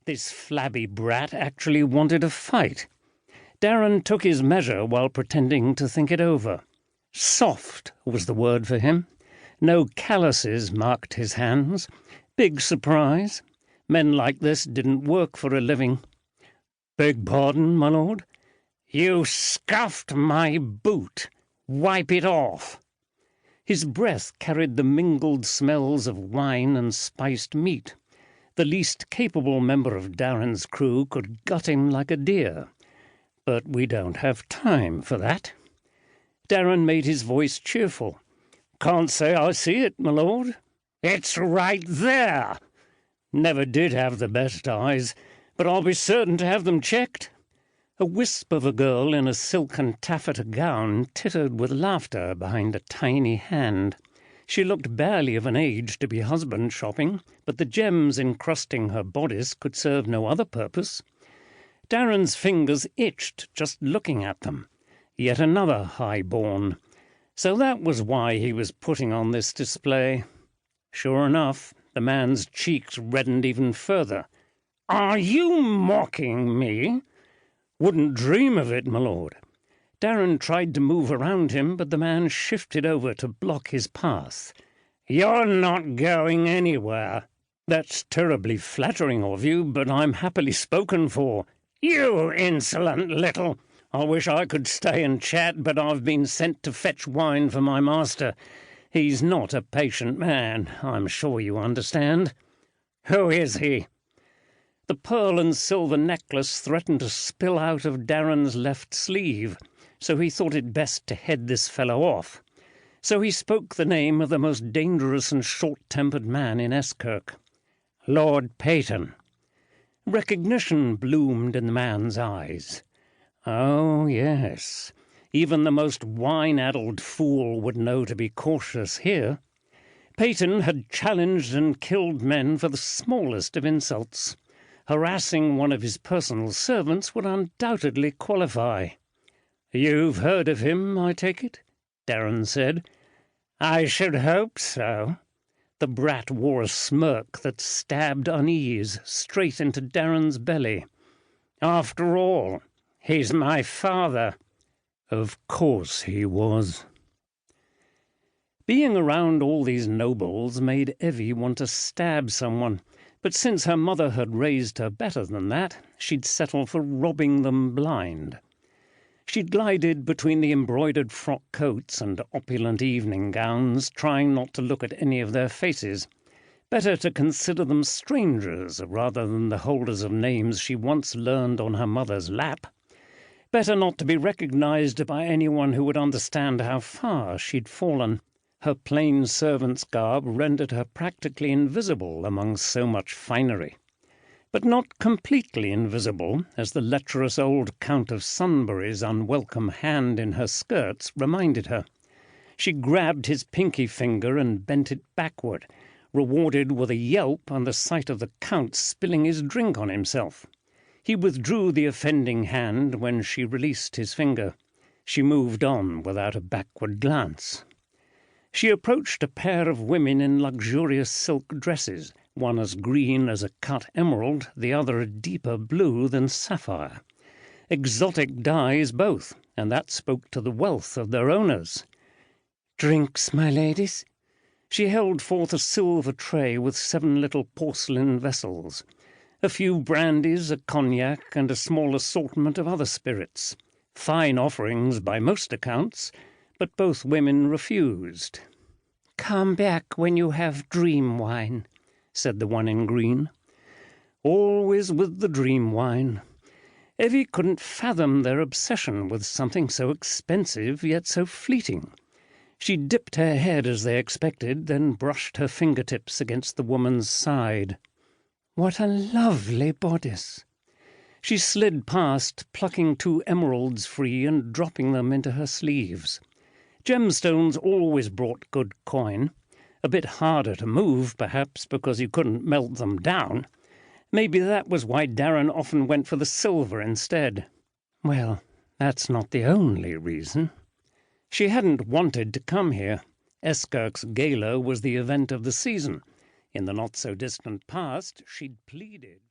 This flabby brat actually wanted a fight. Darin took his measure while pretending to think it over. Soft was the word for him. No calluses marked his hands. Big surprise. Men like this didn't work for a living. "Beg pardon, my lord?" "You scuffed my boot. Wipe it off." His breath carried the mingled smells of wine and spiced meat. The least capable member of Darin's crew could gut him like a deer. But we don't have time for that. Darin made his voice cheerful. "Can't say I see it, my lord." "It's right there." "Never did have the best eyes, but I'll be certain to have them checked." A wisp of a girl in a silk and taffeta gown tittered with laughter behind a tiny hand. She looked barely of an age to be husband shopping, but the gems encrusting her bodice could serve no other purpose. Darin's fingers itched just looking at them. Yet another high-born. So that was why he was putting on this display. Sure enough, the man's cheeks reddened even further. "Are you mocking me?" "Wouldn't dream of it, my lord." Darin tried to move around him, but the man shifted over to block his path. "You're not going anywhere." "That's terribly flattering of you, but I'm happily spoken for." "You insolent little—" "I wish I could stay and chat, but I've been sent to fetch wine for my master. He's not a patient man, I'm sure you understand." "Who is he?" The pearl and silver necklace threatened to spill out of Darin's left sleeve, so he thought it best to head this fellow off. So he spoke the name of the most dangerous and short-tempered man in Eskirk. "Lord Peyton." Recognition bloomed in the man's eyes. Oh, yes. Even the most wine-addled fool would know to be cautious here. Peyton had challenged and killed men for the smallest of insults. Harassing one of his personal servants would undoubtedly qualify. "You've heard of him, I take it?" Darin said. "I should hope so." The brat wore a smirk that stabbed unease straight into Darin's belly. "After all, he's my father." Of course he was. Being around all these nobles made Evie want to stab someone, but since her mother had raised her better than that, she'd settle for robbing them blind. She glided between the embroidered frock coats and opulent evening gowns, trying not to look at any of their faces. Better to consider them strangers rather than the holders of names she once learned on her mother's lap. Better not to be recognized by anyone who would understand how far she'd fallen. Her plain servant's garb rendered her practically invisible among so much finery. But not completely invisible, as the lecherous old Count of Sunbury's unwelcome hand in her skirts reminded her. She grabbed his pinky finger and bent it backward, rewarded with a yelp on the sight of the Count spilling his drink on himself. He withdrew the offending hand when she released his finger. She moved on without a backward glance. She approached a pair of women in luxurious silk dresses, one as green as a cut emerald, the other a deeper blue than sapphire. Exotic dyes both, and that spoke to the wealth of their owners. "Drinks, my ladies?" She held forth a silver tray with 7 little porcelain vessels. A few brandies, a cognac, and a small assortment of other spirits. Fine offerings by most accounts, but both women refused. "Come back when you have dream wine," said the one in green. Always with the dream wine. Evie couldn't fathom their obsession with something so expensive yet so fleeting. She dipped her head as they expected, then brushed her fingertips against the woman's side. What a lovely bodice! She slid past, plucking 2 emeralds free and dropping them into her sleeves. Gemstones always brought good coin. A bit harder to move, perhaps, because you couldn't melt them down. Maybe that was why Darin often went for the silver instead. Well, that's not the only reason. She hadn't wanted to come here. Eskirk's gala was the event of the season. In the not-so-distant past, she'd pleaded